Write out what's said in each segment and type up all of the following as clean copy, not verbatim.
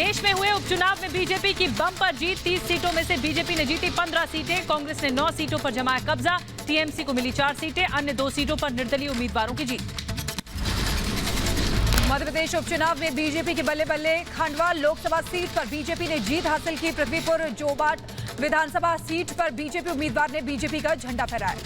देश में हुए उपचुनाव में बीजेपी की बम्पर जीत। 30 सीटों में से बीजेपी ने जीती 15 सीटें। कांग्रेस ने 9 सीटों पर जमाया कब्जा। टीएमसी को मिली 4 सीटें। अन्य 2 सीटों पर निर्दलीय उम्मीदवारों की जीत। मध्य प्रदेश उपचुनाव में बीजेपी के बल्ले बल्ले। खंडवा लोकसभा सीट पर बीजेपी ने जीत हासिल की। पृथ्वीपुर जोबाट विधानसभा सीट पर बीजेपी उम्मीदवार ने बीजेपी का झंडा फहराया।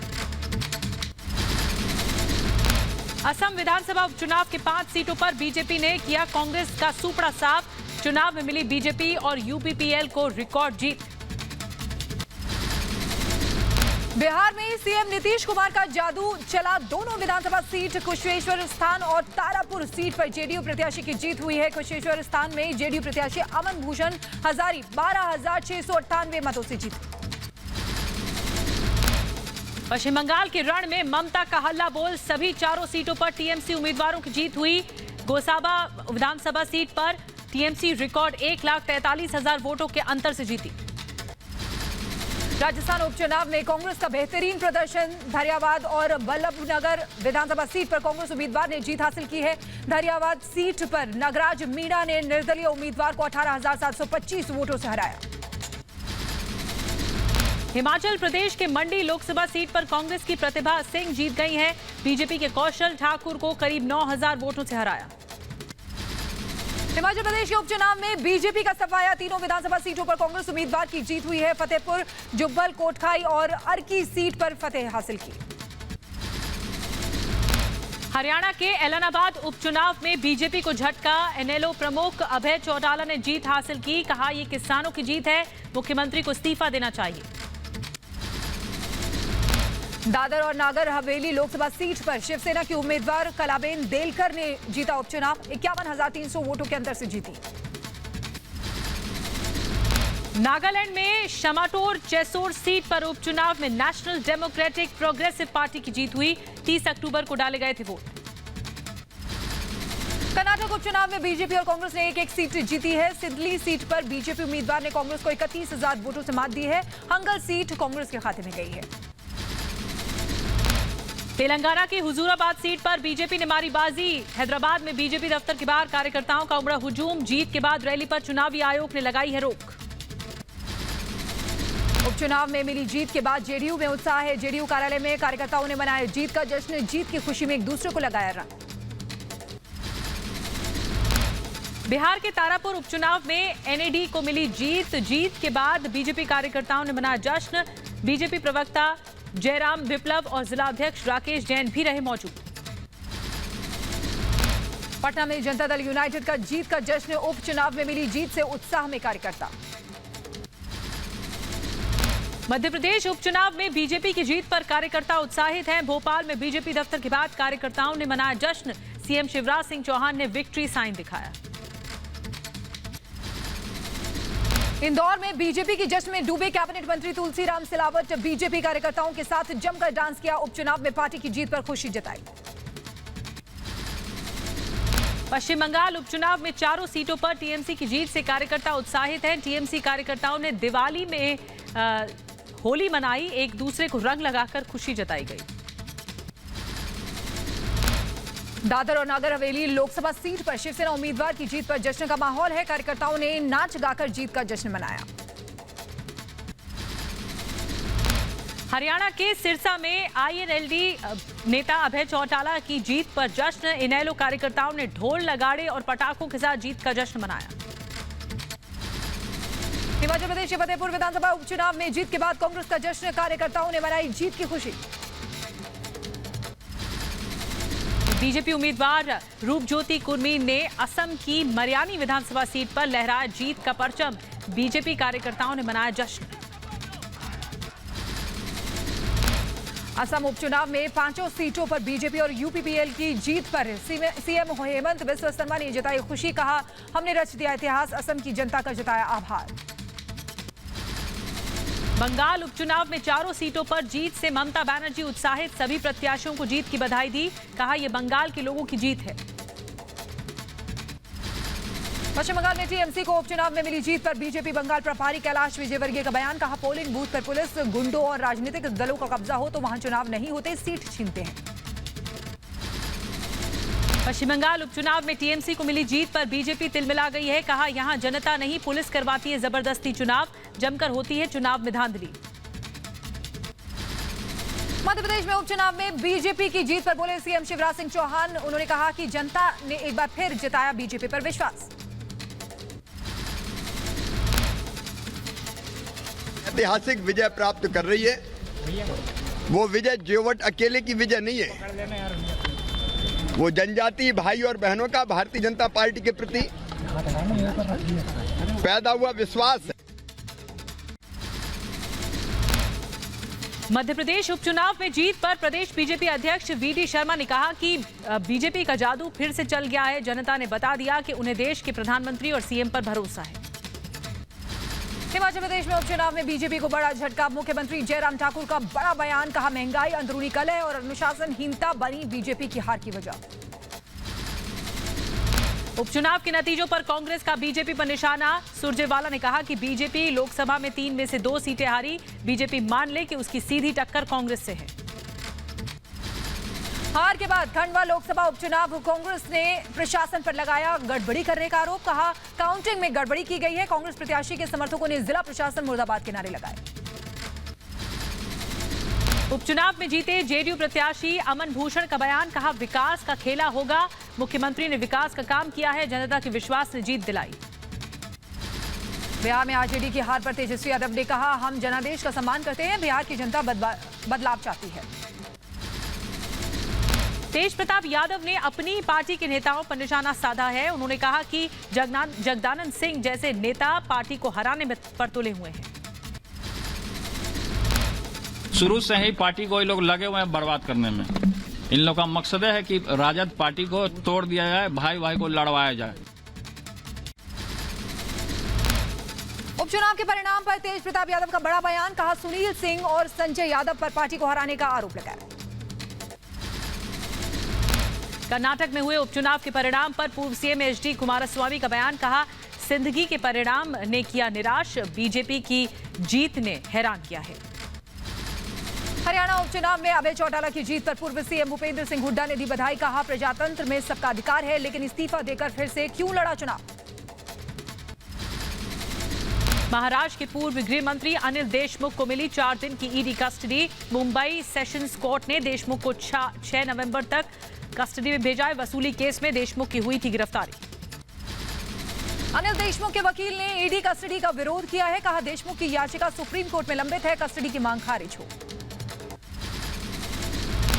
असम विधानसभा उपचुनाव के 5 सीटों पर बीजेपी ने किया कांग्रेस का सूपड़ा साफ। चुनाव में मिली बीजेपी और यूपीपीएल को रिकॉर्ड जीत। बिहार में सीएम नीतीश कुमार का जादू चला। दोनों विधानसभा सीट कुशेश्वर स्थान और तारापुर सीट पर जेडीयू प्रत्याशी की जीत हुई है। कुशेश्वर स्थान में जेडीयू प्रत्याशी अमन भूषण हजारी 12,698 मतों से जीते। पश्चिम बंगाल के रण में ममता का हल्ला बोल। सभी 4 सीटों पर टीएमसी उम्मीदवारों की जीत हुई। गोसाबा विधानसभा सीट पर टीएमसी रिकॉर्ड 1,43,000 वोटों के अंतर से जीती। राजस्थान उपचुनाव में कांग्रेस का बेहतरीन प्रदर्शन। धरियावाद और बल्लभनगर विधानसभा सीट पर कांग्रेस उम्मीदवार ने जीत हासिल की है। धरियावाद सीट पर नागराज मीणा ने निर्दलीय उम्मीदवार को 18,725 वोटों से हराया। हिमाचल प्रदेश के मंडी लोकसभा सीट पर कांग्रेस की प्रतिभा सिंह जीत गई हैं। बीजेपी के कौशल ठाकुर को करीब 9,000 वोटों से हराया। हिमाचल प्रदेश के उपचुनाव में बीजेपी का सफाया। तीनों विधानसभा सीटों पर कांग्रेस उम्मीदवार की जीत हुई है। फतेहपुर, जुब्बल, कोटखाई और अर्की सीट पर फतेह हासिल की। हरियाणा के एलनाबाद उपचुनाव में बीजेपी को झटका। एनएलओ प्रमुख अभय चौटाला ने जीत हासिल की। कहा यह किसानों की जीत है, मुख्यमंत्री को इस्तीफा देना चाहिए। दादर और नागर हवेली लोकसभा सीट पर शिवसेना की उम्मीदवार कलाबेन देलकर ने जीता उपचुनाव। 51,300 वोटों के अंतर से जीती। नागालैंड में शमाटोर चेसोर सीट पर उपचुनाव में नेशनल डेमोक्रेटिक प्रोग्रेसिव पार्टी की जीत हुई। 30 अक्टूबर को डाले गए थे वोट। कर्नाटक उपचुनाव में बीजेपी और कांग्रेस ने एक सीट जीती है। सिडली सीट पर बीजेपी उम्मीदवार ने कांग्रेस को 31,000 वोटों से मात दी है। हंगल सीट कांग्रेस के खाते में गई है। तेलंगाना की हुजूराबाद सीट पर बीजेपी ने मारी बाजी। हैदराबाद में बीजेपी दफ्तर के बाहर कार्यकर्ताओं का उमड़ा हुजूम। जीत के बाद रैली पर चुनावी आयोग ने लगाई है रोक। उपचुनाव में मिली जीत के बाद जेडीयू में उत्साह है। जेडीयू कार्यालय में कार्यकर्ताओं ने मनाया जीत का जश्न। जीत की खुशी में एक दूसरे को लगाया रंग। बिहार के तारापुर उपचुनाव में एनएडी को मिली जीत। जीत के बाद बीजेपी कार्यकर्ताओं ने मनाया जश्न। बीजेपी प्रवक्ता जयराम विप्लव और जिला अध्यक्ष राकेश जैन भी रहे मौजूद। पटना में जनता दल यूनाइटेड का जीत का जश्न। उपचुनाव में मिली जीत से उत्साह में कार्यकर्ता। मध्य प्रदेश उपचुनाव में बीजेपी की जीत पर कार्यकर्ता उत्साहित हैं। भोपाल में बीजेपी दफ्तर के बाद कार्यकर्ताओं ने मनाया जश्न। सीएम शिवराज सिंह चौहान ने विक्ट्री साइन दिखाया। इंदौर में बीजेपी की जश्न में डूबे कैबिनेट मंत्री तुलसीराम सिलावट। बीजेपी कार्यकर्ताओं के साथ जमकर डांस किया। उपचुनाव में पार्टी की जीत पर खुशी जताई। पश्चिम बंगाल उपचुनाव में 4 सीटों पर टीएमसी की जीत से कार्यकर्ता उत्साहित हैं। टीएमसी कार्यकर्ताओं ने दिवाली में होली मनाई। एक दूसरे को रंग लगाकर खुशी जताई गई। दादर और नागर हवेली लोकसभा सीट पर शिवसेना उम्मीदवार की जीत पर जश्न का माहौल है। कार्यकर्ताओं ने नाच गाकर जीत का जश्न मनाया। हरियाणा के सिरसा में आईएनएलडी नेता अभय चौटाला की जीत पर जश्न। इनेलो कार्यकर्ताओं ने ढोल नगाड़े और पटाखों के साथ जीत का जश्न मनाया। हिमाचल प्रदेश के फतेहपुर विधानसभा उपचुनाव में जीत के बाद कांग्रेस का जश्न। कार्यकर्ताओं ने मनाई जीत की खुशी। बीजेपी उम्मीदवार रूपज्योति कुर्मी ने असम की मरियानी विधानसभा सीट पर लहराया जीत का परचम। बीजेपी कार्यकर्ताओं ने मनाया जश्न। असम उपचुनाव में 5 सीटों पर बीजेपी और यूपीपीएल की जीत पर सीएम हेमंत बिस्वा शर्मा ने जताई खुशी। कहा हमने रच दिया इतिहास। असम की जनता का जताया आभार। बंगाल उपचुनाव में 4 सीटों पर जीत से ममता बनर्जी उत्साहित। सभी प्रत्याशियों को जीत की बधाई दी। कहा यह बंगाल के लोगों की जीत है। पश्चिम बंगाल में टीएमसी को उपचुनाव में मिली जीत पर बीजेपी बंगाल प्रभारी कैलाश विजयवर्गीय का बयान। कहा पोलिंग बूथ पर पुलिस गुंडों और राजनीतिक दलों का कब्जा हो तो वहां चुनाव नहीं होते, सीट छीनते हैं। पश्चिम बंगाल उपचुनाव में टीएमसी को मिली जीत पर बीजेपी तिलमिला गई है। कहा, यहां जनता नहीं पुलिस करवाती है जबरदस्ती चुनाव, जमकर होती है चुनाव में धांधली। मध्य प्रदेश में उपचुनाव में बीजेपी की जीत पर बोले सीएम शिवराज सिंह चौहान। उन्होंने कहा कि जनता ने एक बार फिर जताया बीजेपी पर विश्वास। ऐतिहासिक विजय प्राप्त कर रही है। वो विजय जेवट अकेले की विजय नहीं है, वो जनजातीय भाई और बहनों का भारतीय जनता पार्टी के प्रति पैदा हुआ विश्वास है। मध्य प्रदेश उपचुनाव में जीत पर प्रदेश बीजेपी अध्यक्ष वीडी शर्मा ने कहा कि बीजेपी का जादू फिर से चल गया है। जनता ने बता दिया कि उन्हें देश के प्रधानमंत्री और सीएम पर भरोसा है। हिमाचल प्रदेश में उपचुनाव में बीजेपी को बड़ा झटका। मुख्यमंत्री जयराम ठाकुर का बड़ा बयान। कहा, महंगाई, अंदरूनी कलह और अनुशासनहीनता बनी बीजेपी की हार की वजह। उपचुनाव के नतीजों पर कांग्रेस का बीजेपी पर निशाना। सुरजेवाला ने कहा कि बीजेपी लोकसभा में 3 में से 2 सीटें हारी। बीजेपी मान ले कि उसकी सीधी टक्कर कांग्रेस से है। हार के बाद खंडवा लोकसभा उपचुनाव कांग्रेस ने प्रशासन पर लगाया गड़बड़ी करने का आरोप। कहा, काउंटिंग में गड़बड़ी की गई है। कांग्रेस प्रत्याशी के समर्थकों ने जिला प्रशासन मुर्दाबाद के नारे लगाए। उपचुनाव में जीते जेडीयू प्रत्याशी अमन भूषण का बयान। कहा, विकास का खेला होगा। मुख्यमंत्री ने विकास का काम किया है। जनता के विश्वास ने जीत दिलाई। बिहार में आरजेडी की हार पर तेजस्वी यादव ने कहा, हम जनादेश का सम्मान करते हैं। बिहार की जनता बदलाव चाहती है। तेज प्रताप यादव ने अपनी पार्टी के नेताओं पर निशाना साधा है। उन्होंने कहा कि जगदानंद सिंह जैसे नेता पार्टी को हराने में पर तुले हुए हैं। शुरू से ही पार्टी को ये लोग लगे हुए हैं बर्बाद करने में। इन लोगों का मकसद है कि राजद पार्टी को तोड़ दिया जाए, भाई भाई को लड़वाया जाए। उपचुनाव के परिणाम पर तेज प्रताप यादव का बड़ा बयान। कहा, सुनील सिंह और संजय यादव पर पार्टी को हराने का आरोप लगाया। कर्नाटक में हुए उपचुनाव के परिणाम पर पूर्व सीएम एचडी कुमारस्वामी का बयान। कहा, सिंदगी के परिणाम ने किया निराश। बीजेपी की जीत ने हैरान किया है। हरियाणा उपचुनाव में अभय चौटाला की जीत पर पूर्व सीएम भूपेंद्र सिंह हुड्डा ने दी बधाई। कहा, प्रजातंत्र में सबका अधिकार है, लेकिन इस्तीफा देकर फिर से क्यों लड़ा चुनाव। महाराष्ट्र के पूर्व गृह मंत्री अनिल देशमुख को मिली 4 दिन की ED custody. Mumbai sessions court ने देशमुख को 6 नवंबर तक कस्टडी में भेजा है। वसूली केस में देशमुख की हुई थी गिरफ्तारी। अनिल देशमुख के वकील ने ईडी कस्टडी का विरोध किया है। कहा, देशमुख की याचिका सुप्रीम कोर्ट में लंबित है। कस्टडी की मांग खारिज हो।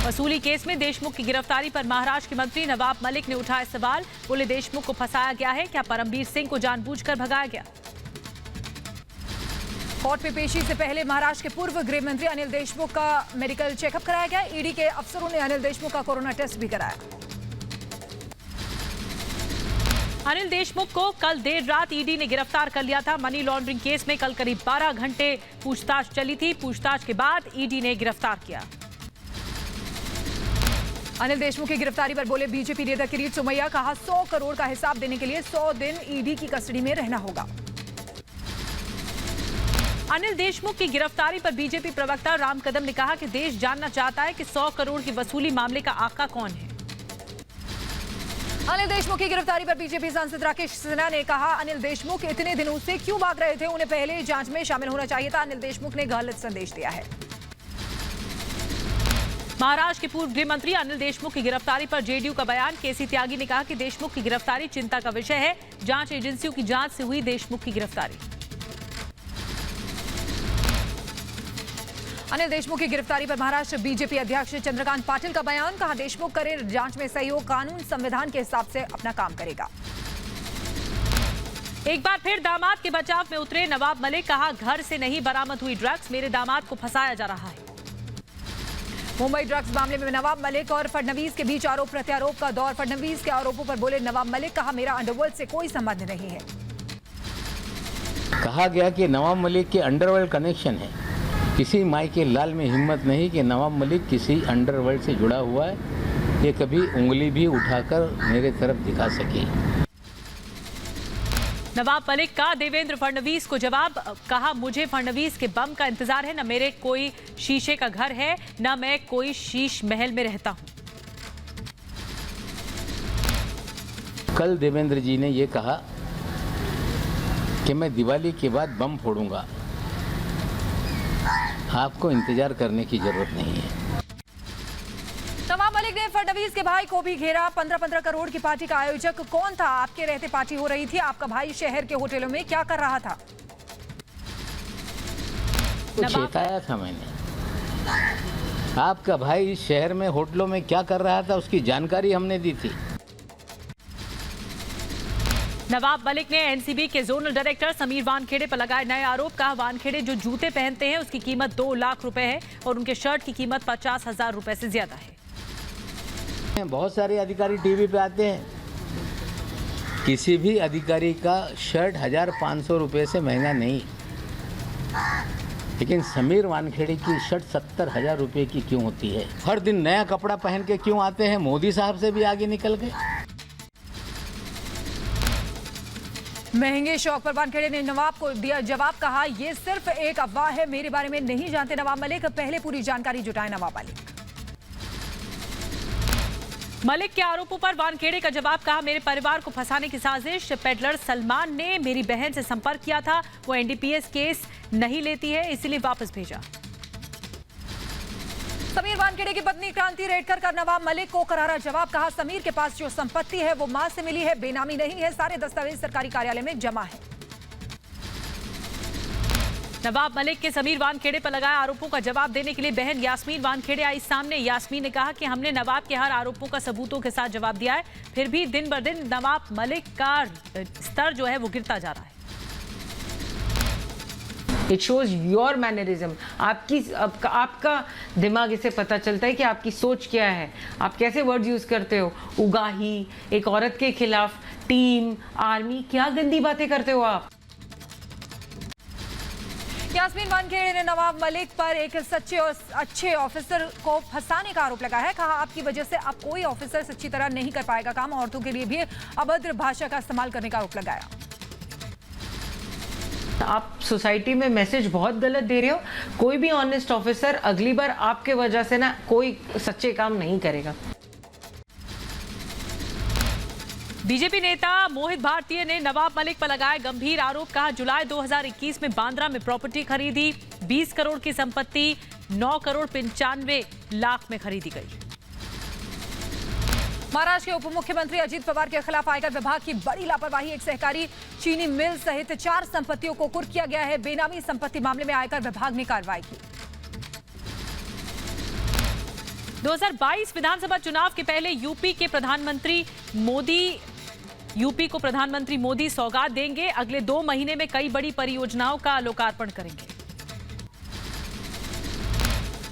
वसूली केस में देशमुख की गिरफ्तारी पर महाराष्ट्र के मंत्री नवाब मलिक ने उठाए सवाल। बोले, देशमुख को फंसाया गया है। क्या परमबीर सिंह को जानबूझकर भगाया गया। कोर्ट में पेशी से पहले महाराष्ट्र के पूर्व गृह मंत्री अनिल देशमुख का मेडिकल चेकअप कराया गया। ईडी के अफसरों ने अनिल देशमुख का कोरोना टेस्ट भी कराया। अनिल देशमुख को कल देर रात ईडी ने गिरफ्तार कर लिया था। मनी लॉन्ड्रिंग केस में कल करीब 12 घंटे पूछताछ चली थी। पूछताछ के बाद ईडी ने गिरफ्तार किया। अनिल देशमुख की गिरफ्तारी पर बोले बीजेपी नेता किरीट सोमैया। कहा, 100 करोड़ का हिसाब देने के लिए 100 दिन ईडी की कस्टडी में रहना होगा। अनिल देशमुख की गिरफ्तारी पर बीजेपी प्रवक्ता राम कदम ने कहा कि देश जानना चाहता है कि 100 करोड़ की वसूली मामले का आका कौन है। अनिल देशमुख की गिरफ्तारी पर बीजेपी सांसद राकेश सिन्हा ने कहा, अनिल देशमुख इतने दिनों से क्यों भाग रहे थे। उन्हें पहले जांच में शामिल होना चाहिए था। अनिल देशमुख ने गलत संदेश दिया है। महाराष्ट्र के पूर्व गृह मंत्री अनिल देशमुख की गिरफ्तारी पर जेडीयू का बयान। केसी त्यागी ने कहा कि देशमुख की गिरफ्तारी चिंता का विषय है। जांच एजेंसियों की जांच से हुई देशमुख की गिरफ्तारी। अनिल देशमुख की गिरफ्तारी पर महाराष्ट्र बीजेपी अध्यक्ष चंद्रकांत पाटिल का बयान। कहा, देशमुख करे जांच में सहयोग, कानून संविधान के हिसाब से अपना काम करेगा। एक बार फिर दामाद के बचाव में उतरे नवाब मलिक। कहा, घर से नहीं बरामद हुई ड्रग्स, मेरे दामाद को फंसाया जा रहा है। मुंबई ड्रग्स मामले में नवाब मलिक और फडणवीस के बीच आरोप प्रत्यारोप का दौर। फडणवीस के आरोपों पर बोले नवाब मलिक। कहा, मेरा अंडरवर्ल्ड से कोई संबंध नहीं है। कहा गया कि नवाब मलिक के अंडरवर्ल्ड कनेक्शन है। किसी माई के लाल में हिम्मत नहीं कि नवाब मलिक किसी अंडरवर्ल्ड से जुड़ा हुआ है। ये कभी उंगली भी उठाकर मेरे तरफ दिखा सके। नवाब मलिक का देवेंद्र फडणवीस को जवाब। कहा, मुझे फडणवीस के बम का इंतजार है। न मेरे कोई शीशे का घर है, न मैं कोई शीश महल में रहता हूं। कल देवेंद्र जी ने ये कहा कि मैं दिवाली के बाद बम फोड़ूंगा। आपको इंतजार करने की जरूरत नहीं है। नवाब मलिक ने फडणवीस के भाई को भी घेरा। 15-15 करोड़ की पार्टी का आयोजक कौन था? आपके रहते पार्टी हो रही थी। आपका भाई शहर के होटलों में क्या कर रहा था? कुछ चेताया था मैंने। आपका भाई इस शहर में होटलों में क्या कर रहा था उसकी जानकारी हमने दी थी। नवाब मलिक ने एनसीबी के जोनल डायरेक्टर समीर वानखेड़े पर लगाए नए आरोप। कहा वानखेड़े जो जूते पहनते हैं उसकी कीमत 2 लाख रुपए है और उनके शर्ट की कीमत 50,000 रुपए से ज्यादा है। बहुत सारे अधिकारी टीवी पे आते हैं। किसी भी अधिकारी का शर्ट 1,500 रुपये से महंगा नहीं, लेकिन समीर वानखेड़े की शर्ट 70,000 रुपये की क्यों होती है? हर दिन नया कपड़ा पहन के क्यों आते हैं? मोदी साहब से भी आगे निकल गए। महंगे शौक पर वानखेड़े ने नवाब को दिया जवाब। कहा यह सिर्फ एक अफवाह है, मेरे बारे में नहीं जानते नवाब मलिक। पहले पूरी जानकारी जुटाए नवाब मलिक। मलिक के आरोपों पर वानखेड़े का जवाब। कहा मेरे परिवार को फंसाने की साजिश। पेडलर सलमान ने मेरी बहन से संपर्क किया था। वो एनडीपीएस केस नहीं लेती है, इसलिए वापस भेजा। समीर वानखेड़े की पत्नी क्रांति रेडकर का नवाब मलिक को करारा जवाब। कहा समीर के पास जो संपत्ति है वो मां से मिली है, बेनामी नहीं है। सारे दस्तावेज सरकारी कार्यालय में जमा है। नवाब मलिक के समीर वानखेड़े पर लगाए आरोपों का जवाब देने के लिए बहन यास्मीन वानखेड़े आई सामने। यास्मीन ने कहा कि हमने नवाब के हर आरोपों का सबूतों के साथ जवाब दिया है, फिर भी दिन ब दिन नवाब मलिक का स्तर जो है वो गिरता जा रहा है। It shows your mannerism. आपका दिमाग इससे पता चलता है कि आपकी सोच क्या है, आप कैसे वर्ड यूज करते हो। उगाही, एक औरत के खिलाफ, टीम, आर्मी, क्या गंदी बातें करते हो आप। यास्मीन वानखेड़े ने नवाब मलिक पर एक सच्चे और अच्छे ऑफिसर को फंसाने का आरोप लगाया है। कहा आपकी वजह से अब कोई ऑफिसर सच्ची तरह नहीं कर पाएगा काम। औरतों के लिए भी अभद्र भाषा का इस्तेमाल करने का आरोप लगाया। आप सोसाइटी में मैसेज बहुत गलत दे रहे हो। कोई भी ऑनेस्ट ऑफिसर अगली बार आपके वजह से ना कोई सच्चे काम नहीं करेगा। बीजेपी नेता मोहित भारतीय ने नवाब मलिक पर लगाए गंभीर आरोप। कहा जुलाई 2021 में बांद्रा में प्रॉपर्टी खरीदी, 20 करोड़ की संपत्ति 9 करोड़ 95 लाख में खरीदी गई। महाराष्ट्र के उप मुख्यमंत्री अजीत पवार के खिलाफ आयकर विभाग की बड़ी लापरवाही। एक सहकारी चीनी मिल सहित 4 संपत्तियों को कुर्क किया गया है। बेनामी संपत्ति मामले में आयकर विभाग ने कार्रवाई की। 2022 विधानसभा चुनाव के पहले यूपी को प्रधानमंत्री मोदी सौगात देंगे। अगले 2 महीने में कई बड़ी परियोजनाओं का लोकार्पण करेंगे।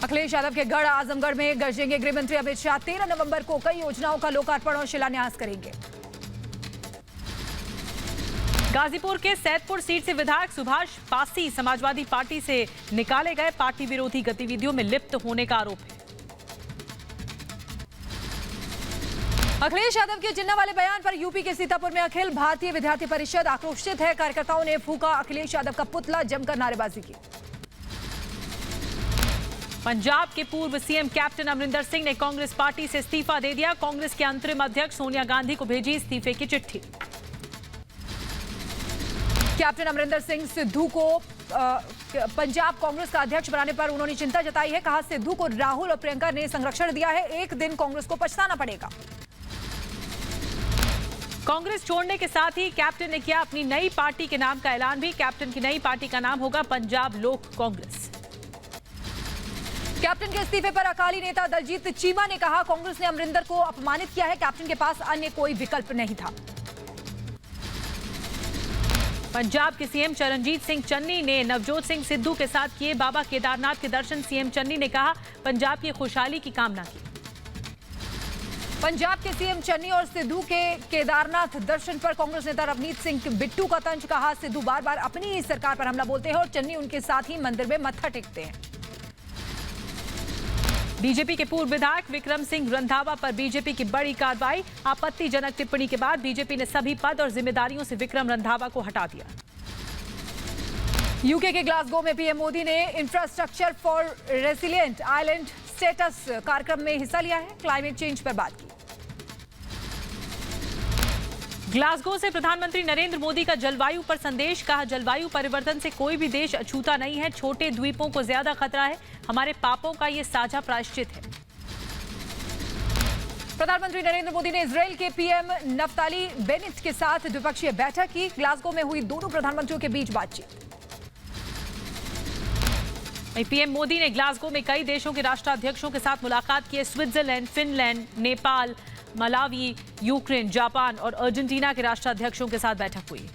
अखिलेश यादव के गढ़ आजमगढ़ में गरजेंगे गृह मंत्री अमित शाह। 13 नवंबर को कई योजनाओं का लोकार्पण और शिलान्यास करेंगे। गाजीपुर के सैदपुर सीट से विधायक सुभाष पासी समाजवादी पार्टी से निकाले गए। पार्टी विरोधी गतिविधियों में लिप्त होने का आरोप है। अखिलेश यादव के जिन्ना वाले बयान पर यूपी के सीतापुर में अखिल भारतीय विद्यार्थी परिषद आक्रोशित है। कार्यकर्ताओं ने फूका अखिलेश यादव का पुतला, जमकर नारेबाजी की। पंजाब के पूर्व सीएम कैप्टन अमरिंदर सिंह ने कांग्रेस पार्टी से इस्तीफा दे दिया। कांग्रेस के अंतरिम अध्यक्ष सोनिया गांधी को भेजी इस्तीफे की चिट्ठी। कैप्टन अमरिंदर सिंह सिद्धू को पंजाब कांग्रेस का अध्यक्ष बनाने पर उन्होंने चिंता जताई है। कहा सिद्धू को राहुल और प्रियंका ने संरक्षण दिया है, एक दिन कांग्रेस को पछताना पड़ेगा। कांग्रेस छोड़ने के साथ ही कैप्टन ने किया अपनी नई पार्टी के नाम का ऐलान भी। कैप्टन की नई पार्टी का नाम होगा पंजाब लोक कांग्रेस। कैप्टन के इस्तीफे पर अकाली नेता दलजीत चीमा ने कहा कांग्रेस ने अमरिंदर को अपमानित किया है, कैप्टन के पास अन्य कोई विकल्प नहीं था। पंजाब के सीएम चरणजीत सिंह चन्नी ने नवजोत सिंह सिद्धू के साथ किए बाबा केदारनाथ के दर्शन। सीएम चन्नी ने कहा पंजाब की खुशहाली की कामना की। पंजाब के सीएम चन्नी और सिद्धू के केदारनाथ दर्शन पर कांग्रेस नेता रवनीत सिंह बिट्टू का तंज। कहा सिद्धू बार बार अपनी ही सरकार पर हमला बोलते हैं और चन्नी उनके साथ ही मंदिर में मत्था टेकते हैं। बीजेपी के पूर्व विधायक विक्रम सिंह रंधावा पर बीजेपी की बड़ी कार्रवाई। आपत्तिजनक टिप्पणी के बाद बीजेपी ने सभी पद और जिम्मेदारियों से विक्रम रंधावा को हटा दिया। यूके के ग्लासगो में पीएम मोदी ने इंफ्रास्ट्रक्चर फॉर रेसिलिएंट आइलैंड स्टेटस कार्यक्रम में हिस्सा लिया है। क्लाइमेट चेंज पर बात की। ग्लासगो से प्रधानमंत्री नरेंद्र मोदी का जलवायु पर संदेश। कहा, जलवायु परिवर्तन से कोई भी देश अछूता नहीं है, छोटे द्वीपों को ज्यादा खतरा है, हमारे पापों का ये साझा प्रायश्चित है। प्रधानमंत्री नरेंद्र मोदी ने इजराइल के पीएम नफ्ताली बेनेट के साथ द्विपक्षीय बैठक की। ग्लासगो में हुई दोनों प्रधानमंत्रियों के बीच बातचीत। पीएम मोदी ने ग्लासगो में कई देशों के राष्ट्राध्यक्षों के साथ मुलाकात की। Switzerland, Finland, Nepal, Malawi, Ukraine, Japan और अर्जेंटीना के राष्ट्राध्यक्षों के साथ बैठक हुई।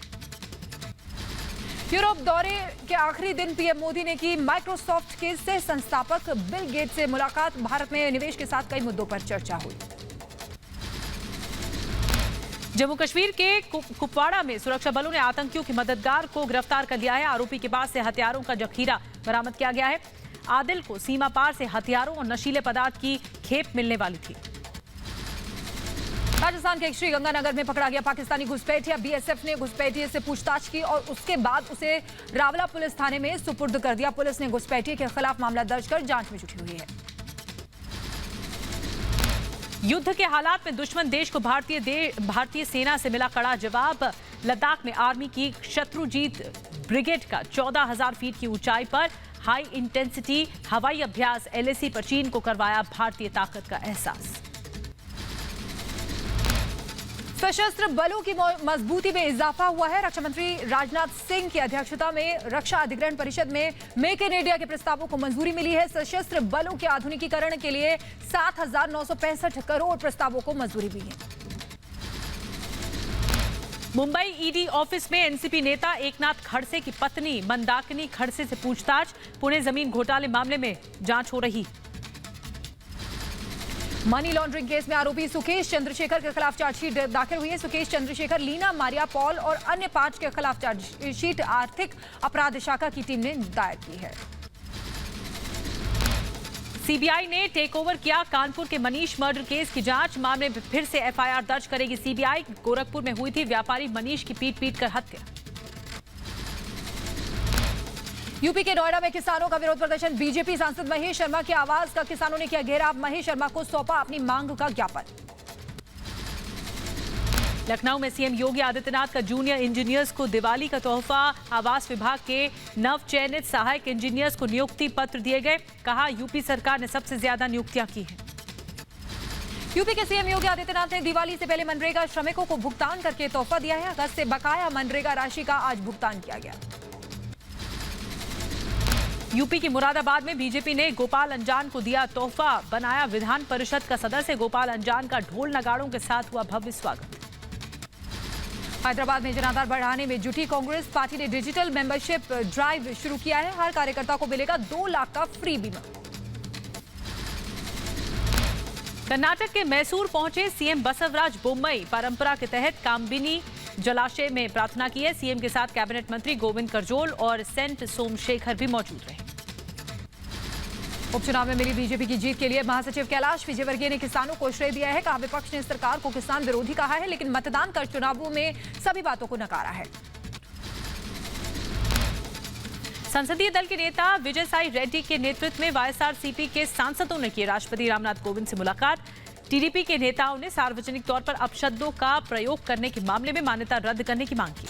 यूरोप दौरे के आखिरी दिन पीएम मोदी ने की माइक्रोसॉफ्ट के सह संस्थापक बिल गेट्स से मुलाकात। भारत में निवेश के साथ कई मुद्दों पर चर्चा हुई। जम्मू कश्मीर के कुपवाड़ा में सुरक्षा बलों ने आतंकियों के मददगार को गिरफ्तार कर लिया है। आरोपी के पास से हथियारों का जखीरा बरामद किया गया है। आदिल को सीमा पार से हथियारों और नशीले पदार्थ की खेप मिलने वाली थी। राजस्थान के श्रीगंगानगर में पकड़ा गया पाकिस्तानी घुसपैठिया। बीएसएफ ने घुसपैठिए से पूछताछ की और उसके बाद उसे रावला पुलिस थाने में सुपुर्द कर दिया। पुलिस ने घुसपैठिए के खिलाफ मामला दर्ज कर जांच में जुटी हुई है। युद्ध के हालात में दुश्मन देश को भारतीय सेना से मिला कड़ा जवाब। लद्दाख में आर्मी की शत्रुजीत ब्रिगेड का 14,000 फीट की ऊंचाई पर हाई इंटेंसिटी हवाई अभ्यास LAC पर चीन को करवाया भारतीय ताकत का एहसास। सशस्त्र बलों की मजबूती में इजाफा हुआ है। रक्षा मंत्री राजनाथ सिंह की अध्यक्षता में रक्षा अधिग्रहण परिषद में मेक इन इंडिया के प्रस्तावों को मंजूरी मिली है। सशस्त्र बलों के आधुनिकीकरण के लिए 7,965 करोड़ प्रस्तावों को मंजूरी मिली है। मुंबई ED ऑफिस में एनसीपी नेता एकनाथ खड़से की पत्नी मंदाकिनी खड़से से पूछताछ। पुणे जमीन घोटाले मामले में जांच हो रही। मनी लॉन्ड्रिंग केस में आरोपी सुकेश चंद्रशेखर के खिलाफ चार्जशीट दाखिल हुई है। सुकेश चंद्रशेखर, लीना, मारिया पॉल और अन्य 5 के खिलाफ चार्जशीट आर्थिक अपराध शाखा की टीम ने दायर की है। सीबीआई ने टेक ओवर किया कानपुर के मनीष मर्डर केस की जांच। मामले में फिर से FIR दर्ज करेगी सीबीआई। गोरखपुर में हुई थी व्यापारी मनीष की पीट कर हत्या। यूपी के नोएडा में किसानों का विरोध प्रदर्शन। बीजेपी सांसद महेश शर्मा की आवाज का किसानों ने किया घेराव। महेश शर्मा को सौंपा अपनी मांग का ज्ञापन। लखनऊ में सीएम योगी आदित्यनाथ का जूनियर इंजीनियर्स को दिवाली का तोहफा। आवास विभाग के नवचयनित सहायक इंजीनियर्स को नियुक्ति पत्र दिए गए। कहा, यूपी सरकार ने सबसे ज्यादा नियुक्तियां की हैं। यूपी के सीएम योगी आदित्यनाथ ने दिवाली से पहले मनरेगा श्रमिकों को भुगतान करके तोहफा दिया है। अगस्त से बकाया मनरेगा राशि का आज भुगतान किया गया। यूपी की मुरादाबाद में बीजेपी ने गोपाल अंजान को दिया तोहफा। बनाया विधान परिषद का सदस्य। गोपाल अंजान का ढोल नगाड़ों के साथ हुआ भव्य स्वागत। हैदराबाद में जनाधार बढ़ाने में जुटी कांग्रेस पार्टी ने डिजिटल मेंबरशिप ड्राइव शुरू किया है। हर कार्यकर्ता को मिलेगा 2 लाख का फ्री बीमा। कर्नाटक के मैसूर पहुंचे सीएम बसवराज बोम्मई। परंपरा के तहत कामबिनी जलाशय में प्रार्थना की है। सीएम के साथ कैबिनेट मंत्री गोविंद करजोल और सेंट सोमशेखर भी मौजूद रहे। उपचुनाव में मिली बीजेपी की जीत के लिए महासचिव कैलाश विजयवर्गीय ने किसानों को श्रेय दिया है। कहा, विपक्ष ने सरकार को किसान विरोधी कहा है, लेकिन मतदान कर चुनावों में सभी बातों को नकारा है। संसदीय दल के नेता विजय साई रेड्डी के नेतृत्व में YSRCP के सांसदों ने की राष्ट्रपति रामनाथ कोविंद से मुलाकात। टीडीपी के नेताओं ने सार्वजनिक तौर पर अपशब्दों का प्रयोग करने के मामले में मान्यता रद्द करने की मांग की।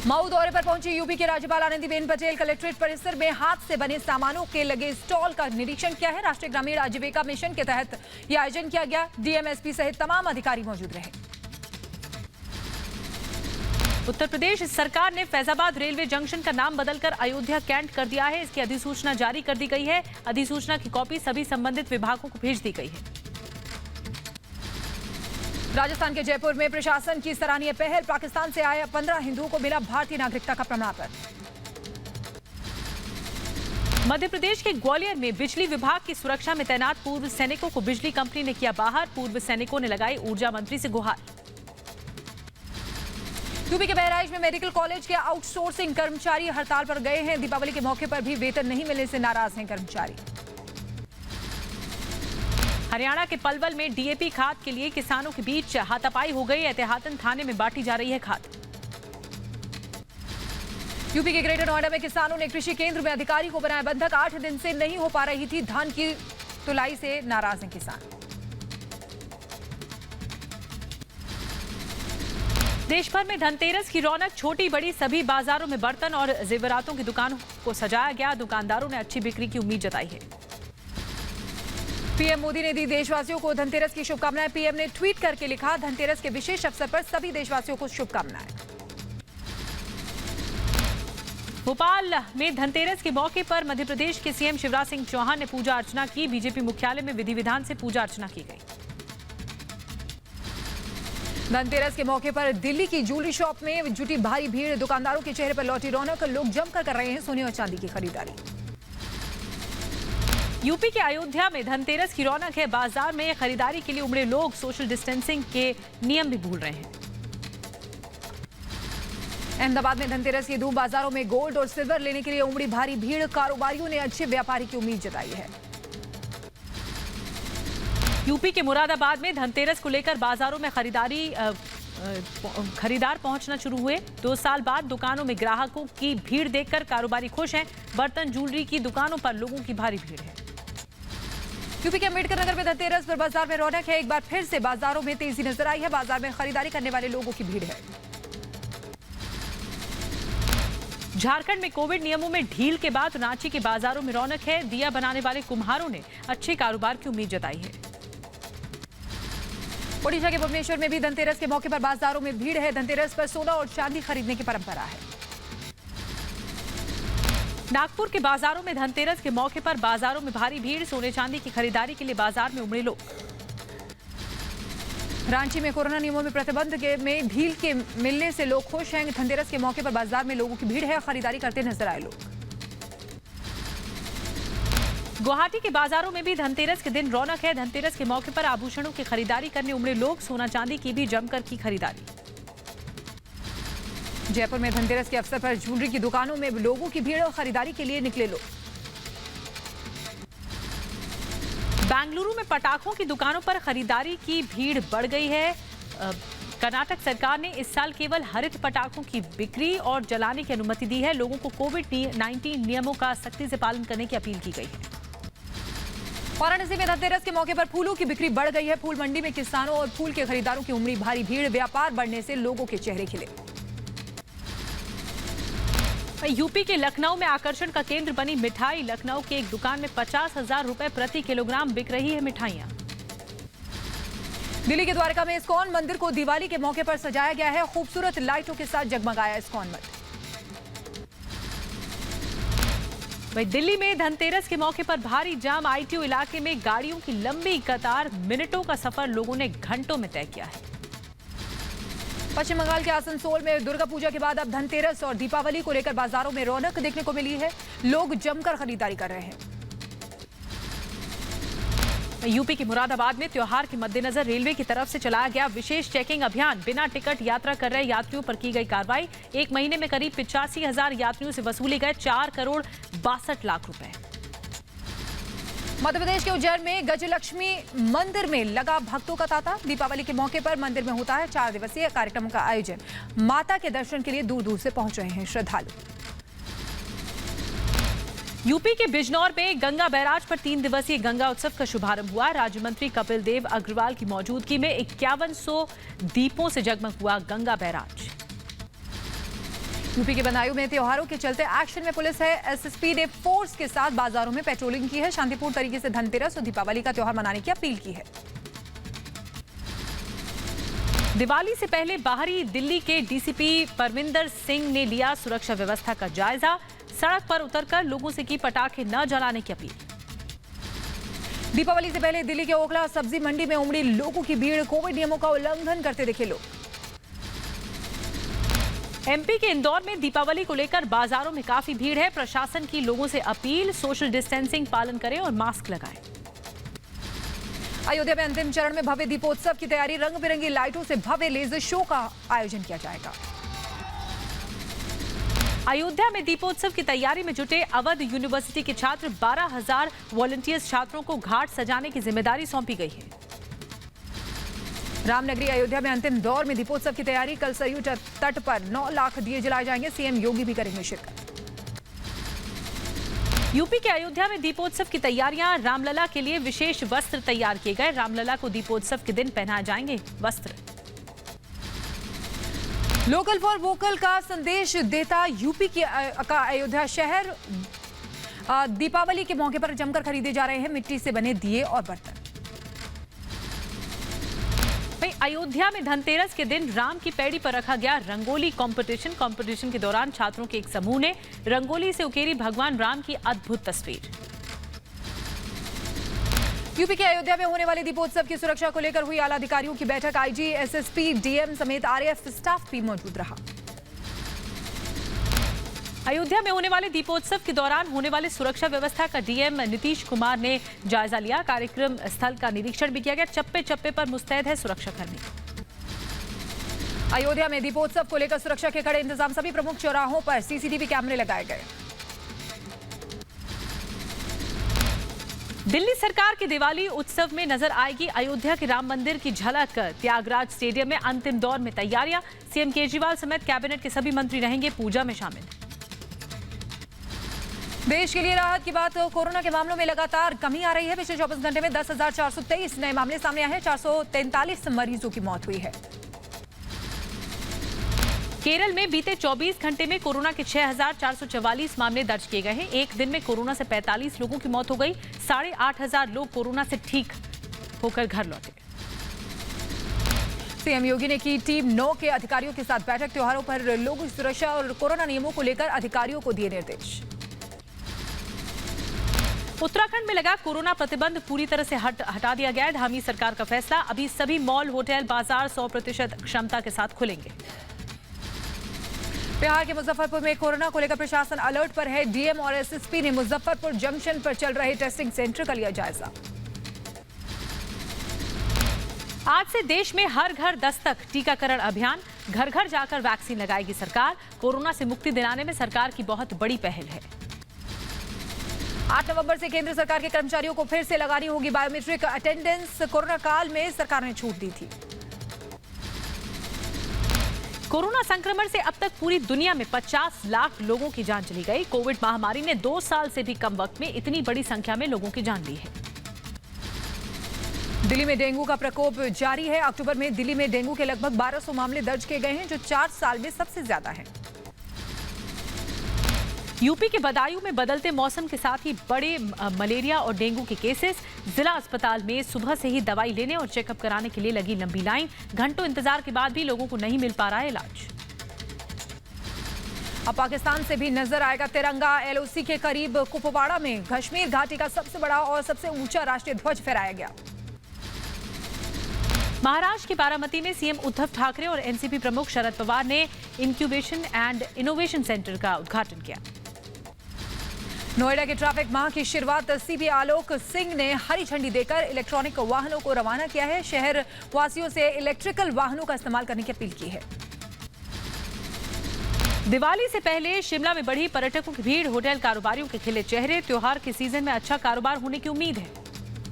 मऊ दौरे पर पहुंची यूपी की राज्यपाल आनंदीबेन पटेल कलेक्ट्रेट परिसर में हाथ से बने सामानों के लगे स्टॉल का निरीक्षण किया है। राष्ट्रीय ग्रामीण आजीविका मिशन के तहत यह आयोजन किया गया। DMSP सहित तमाम अधिकारी मौजूद रहे। उत्तर प्रदेश सरकार ने फैजाबाद रेलवे जंक्शन का नाम बदलकर अयोध्या कैंट कर दिया है। इसकी अधिसूचना जारी कर दी गई है। अधिसूचना की कॉपी सभी संबंधित विभागों को भेज दी गई है। राजस्थान के जयपुर में प्रशासन की सराहनीय पहल। पाकिस्तान से आए 15 हिंदुओं को मिला भारतीय नागरिकता का प्रमाण पत्र। मध्य प्रदेश के ग्वालियर में बिजली विभाग की सुरक्षा में तैनात पूर्व सैनिकों को बिजली कंपनी ने किया बाहर। पूर्व सैनिकों ने लगाई ऊर्जा मंत्री से गुहार। यूपी के बहराइच में मेडिकल कॉलेज के आउटसोर्सिंग कर्मचारी हड़ताल पर गए हैं। दीपावली के मौके पर भी वेतन नहीं मिलने से नाराज हैं कर्मचारी। हरियाणा के पलवल में DAP खाद के लिए किसानों के बीच हाथापाई हो गई। एहतियातन थाने में बांटी जा रही है खाद। यूपी के ग्रेटर नोएडा में किसानों ने कृषि केंद्र में अधिकारी को बनाया बंधक। 8 दिन से नहीं हो पा रही थी धान की तुलाई से नाराज हैं किसान। देश भर में धनतेरस की रौनक, छोटी बड़ी सभी बाजारों में बर्तन और जेवरातों की दुकानों को सजाया गया। दुकानदारों ने अच्छी बिक्री की उम्मीद जताई है। पीएम मोदी ने दी देशवासियों को धनतेरस की शुभकामनाएं। पीएम ने ट्वीट करके लिखा, धनतेरस के विशेष अवसर पर सभी देशवासियों को शुभकामनाएं। भोपाल में धनतेरस के मौके पर मध्य प्रदेश के सीएम शिवराज सिंह चौहान ने पूजा अर्चना की। बीजेपी मुख्यालय में विधि विधान से पूजा अर्चना की गई। धनतेरस के मौके पर दिल्ली की ज्वेलरी शॉप में जुटी भारी भीड़। दुकानदारों के चेहरे पर लौटी रौनक। लोग जमकर कर रहे हैं सोने और चांदी की खरीदारी। यूपी के अयोध्या में धनतेरस की रौनक है। बाजार में खरीदारी के लिए उमड़े लोग सोशल डिस्टेंसिंग के नियम भी भूल रहे हैं। अहमदाबाद में धनतेरस की धूम। बाजारों में गोल्ड और सिल्वर लेने के लिए उमड़ी भारी भीड़। कारोबारियों ने अच्छे व्यापारी की उम्मीद जताई है। यूपी के मुरादाबाद में धनतेरस को लेकर बाजारों में खरीदार पहुंचना शुरू हुए। 2 साल बाद दुकानों में ग्राहकों की भीड़ देखकर कारोबारी खुश हैं। बर्तन ज्वेलरी की दुकानों पर लोगों की भारी भीड़ है। यूपी के अम्बेडकर नगर में धनतेरस पर बाजार में रौनक है। एक बार फिर से बाजारों में तेजी नजर आई है। बाजार में खरीदारी करने वाले लोगों की भीड़ है। झारखंड में कोविड नियमों में ढील के बाद रांची के बाजारों में रौनक है। दिया बनाने वाले कुम्हारों ने अच्छे कारोबार की उम्मीद जताई है। ओडिशा के भुवनेश्वर में भी धनतेरस के मौके पर बाजारों में भीड़ है। धनतेरस पर सोना और चांदी खरीदने की परंपरा है। नागपुर के बाजारों में धनतेरस के मौके पर बाजारों में भारी भीड़। सोने चांदी की खरीदारी के लिए बाजार में उमड़े लोग। रांची में कोरोना नियमों में प्रतिबंध में ढील के मिलने से लोग खुश हैं। धनतेरस के मौके पर बाजार में लोगों की भीड़ है। खरीदारी करते नजर आए लोग। गुवाहाटी के बाजारों में भी धनतेरस के दिन रौनक है। धनतेरस के मौके पर आभूषणों की खरीदारी करने उमड़े लोग। सोना चांदी की भी जमकर की खरीदारी। जयपुर में धनतेरस के अवसर पर ज्वेलरी की दुकानों में लोगों की भीड़ और खरीदारी के लिए निकले लोग। बेंगलुरु में पटाखों की दुकानों पर खरीदारी की भीड़ बढ़ गई है। कर्नाटक सरकार ने इस साल केवल हरित पटाखों की बिक्री और जलाने की अनुमति दी है। लोगों को कोविड-19 नियमों का सख्ती से पालन करने की अपील की गई है। वाराणसी में धनतेरस के मौके पर फूलों की बिक्री बढ़ गई है। फूल मंडी में किसानों और फूल के खरीदारों की उमड़ी भारी भीड़। व्यापार बढ़ने से लोगों के चेहरे खिले। यूपी के लखनऊ में आकर्षण का केंद्र बनी मिठाई। लखनऊ की एक दुकान में 50,000 रुपए प्रति किलोग्राम बिक रही है मिठाइयां। दिल्ली के द्वारका में इस्कॉन मंदिर को दिवाली के मौके पर सजाया गया है। खूबसूरत लाइटों के साथ जगमगाया इस्कॉन मंदिर। वहीं दिल्ली में धनतेरस के मौके पर भारी जाम। आईटीओ इलाके में गाड़ियों की लंबी कतार। मिनटों का सफर लोगों ने घंटों में तय किया है। पश्चिम बंगाल के आसनसोल में दुर्गा पूजा के बाद अब धनतेरस और दीपावली को लेकर बाजारों में रौनक देखने को मिली है। लोग जमकर खरीदारी कर रहे हैं। यूपी के मुरादाबाद में त्योहार के मद्देनजर रेलवे की तरफ से चलाया गया विशेष चेकिंग अभियान। बिना टिकट यात्रा कर रहे यात्रियों पर की गई कार्रवाई। 1 महीने में करीब 85,000 यात्रियों से वसूले गए 4 करोड़ 62 लाख रुपए। मध्य प्रदेश के उज्जैन में गजलक्ष्मी मंदिर में लगा भक्तों का तांता। दीपावली के मौके पर मंदिर में होता है 4 दिवसीय कार्यक्रम का आयोजन। माता के दर्शन के लिए दूर दूर से पहुंच रहे हैं श्रद्धालु। यूपी के बिजनौर में गंगा बैराज पर 3 दिवसीय गंगा उत्सव का शुभारंभ हुआ। राज्य मंत्री कपिल देव अग्रवाल की मौजूदगी में 5100 दीपों से जगमग हुआ गंगा बैराज। यूपी के बदायूं में त्योहारों के चलते एक्शन में पुलिस है। एसएसपी ने फोर्स के साथ बाजारों में पेट्रोलिंग की है। शांतिपूर्ण तरीके से धनतेरस और दीपावली का त्योहार मनाने की अपील की है। दिवाली से पहले बाहरी दिल्ली के डीसीपी परविंदर सिंह ने लिया सुरक्षा व्यवस्था का जायजा। सड़क पर उतरकर लोगों से की पटाखे न जलाने की अपील। दीपावली से पहले दिल्ली के ओखला सब्जी मंडी में उमड़ी लोगों की भीड़। कोविड नियमों का उल्लंघन करते दिखे लोग। एमपी के इंदौर में दीपावली को लेकर बाजारों में काफी भीड़ है। प्रशासन की लोगों से अपील, सोशल डिस्टेंसिंग पालन करें और मास्क लगाएं। अयोध्या में अंतिम चरण में भव्य दीपोत्सव की तैयारी। रंग बिरंगी लाइटों से भव्य लेजर शो का आयोजन किया जाएगा। अयोध्या में दीपोत्सव की तैयारी में जुटे अवध यूनिवर्सिटी के छात्र 12,000 वॉलंटियर्स छात्रों को घाट सजाने की जिम्मेदारी सौंपी गई है। रामनगरी अयोध्या में अंतिम दौर में दीपोत्सव की तैयारी। कल सरयू तट पर 9 लाख दिए जलाए जाएंगे। सीएम योगी भी करेंगे शिरकत। यूपी के अयोध्या में दीपोत्सव की तैयारियां। रामलला के लिए विशेष वस्त्र तैयार किए गए। रामलला को दीपोत्सव के दिन पहनाए जाएंगे वस्त्र। लोकल फॉर वोकल का संदेश देता यूपी का अयोध्या शहर। दीपावली के मौके पर जमकर खरीदे जा रहे हैं मिट्टी से बने दिए और बर्तन। वहीं अयोध्या में धनतेरस के दिन राम की पैड़ी पर रखा गया रंगोली कंपटीशन के दौरान छात्रों के एक समूह ने रंगोली से उकेरी भगवान राम की अद्भुत तस्वीर। यूपी के अयोध्या में होने वाले दीपोत्सव की सुरक्षा को लेकर हुई आला अधिकारियों की बैठक। आईजी, एसएसपी, डीएम समेत आरएएफ स्टाफ भी मौजूद रहा। अयोध्या में होने वाले दीपोत्सव के दौरान होने वाले सुरक्षा व्यवस्था का डीएम नीतीश कुमार ने जायजा लिया। कार्यक्रम स्थल का निरीक्षण भी किया गया। चप्पे चप्पे पर मुस्तैद है सुरक्षाकर्मी। अयोध्या में दीपोत्सव को लेकर सुरक्षा के कड़े इंतजाम। सभी प्रमुख चौराहों पर सीसीटीवी कैमरे लगाए गए। दिल्ली सरकार के दिवाली उत्सव में नजर आएगी अयोध्या के राम मंदिर की झलक। त्यागराज स्टेडियम में अंतिम दौर में तैयारियां। सीएम केजरीवाल समेत कैबिनेट के सभी मंत्री रहेंगे पूजा में शामिल। देश के लिए राहत की बात। कोरोना के मामलों में लगातार कमी आ रही है। पिछले 24 घंटे में 10,423 नए मामले सामने आए हैं। 443 मरीजों की मौत हुई है। केरल में बीते 24 घंटे में कोरोना के 6,444 मामले दर्ज किए गए हैं। एक दिन में कोरोना से 45 लोगों की मौत हो गई। 8,500 लोग कोरोना से ठीक होकर घर लौटे। सीएम योगी ने की टीम 9 के अधिकारियों के साथ बैठक। त्योहारों पर लोगों की सुरक्षा और कोरोना नियमों को लेकर अधिकारियों को दिए निर्देश। उत्तराखंड में लगा कोरोना प्रतिबंध पूरी तरह से हटा दिया गया है। धामी सरकार का फैसला। अभी सभी मॉल, होटल, बाजार 100% क्षमता के साथ खुलेंगे। बिहार के मुजफ्फरपुर में कोरोना को लेकर प्रशासन अलर्ट पर है। डीएम और एसएसपी ने मुजफ्फरपुर जंक्शन पर चल रहे टेस्टिंग सेंटर का लिया जायजा। आज से देश में हर घर दस्तक टीकाकरण अभियान। घर घर जाकर वैक्सीन लगाएगी सरकार। कोरोना से मुक्ति दिलाने में सरकार की बहुत बड़ी पहल है। 8 नवंबर से केंद्र सरकार के कर्मचारियों को फिर से लगानी होगी बायोमेट्रिक अटेंडेंस। कोरोना काल में सरकार ने छूट दी थी। कोरोना संक्रमण से अब तक पूरी दुनिया में 50 लाख लोगों की जान चली गई। कोविड महामारी ने 2 साल से भी कम वक्त में इतनी बड़ी संख्या में लोगों की जान ली है। दिल्ली में डेंगू का प्रकोप जारी है। अक्टूबर में दिल्ली में डेंगू के लगभग 1200 मामले दर्ज किए गए हैं, जो 4 साल में सबसे ज्यादा है। यूपी के बदायूं में बदलते मौसम के साथ ही बड़े मलेरिया और डेंगू के केसेस। जिला अस्पताल में सुबह से ही दवाई लेने और चेकअप कराने के लिए लगी लंबी लाइन। घंटों इंतजार के बाद भी लोगों को नहीं मिल पा रहा है इलाज। अब पाकिस्तान से भी नजर आएगा तिरंगा। एलओसी के करीब कुपवाड़ा में कश्मीर घाटी का सबसे बड़ा और सबसे ऊंचा राष्ट्रीय ध्वज फहराया गया। महाराष्ट्र के बारामती में सीएम उद्धव ठाकरे और एनसीपी प्रमुख शरद पवार ने इंक्यूबेशन एंड इनोवेशन सेंटर का उद्घाटन किया। नोएडा के ट्रैफिक माह की शुरुआत सीपी आलोक सिंह ने हरी झंडी देकर इलेक्ट्रॉनिक वाहनों को रवाना किया है। शहर वासियों से इलेक्ट्रिकल वाहनों का इस्तेमाल करने की अपील की है। दिवाली से पहले शिमला में बढ़ी पर्यटकों की भीड़। होटल कारोबारियों के खिले चेहरे। त्योहार के सीजन में अच्छा कारोबार होने की उम्मीद है।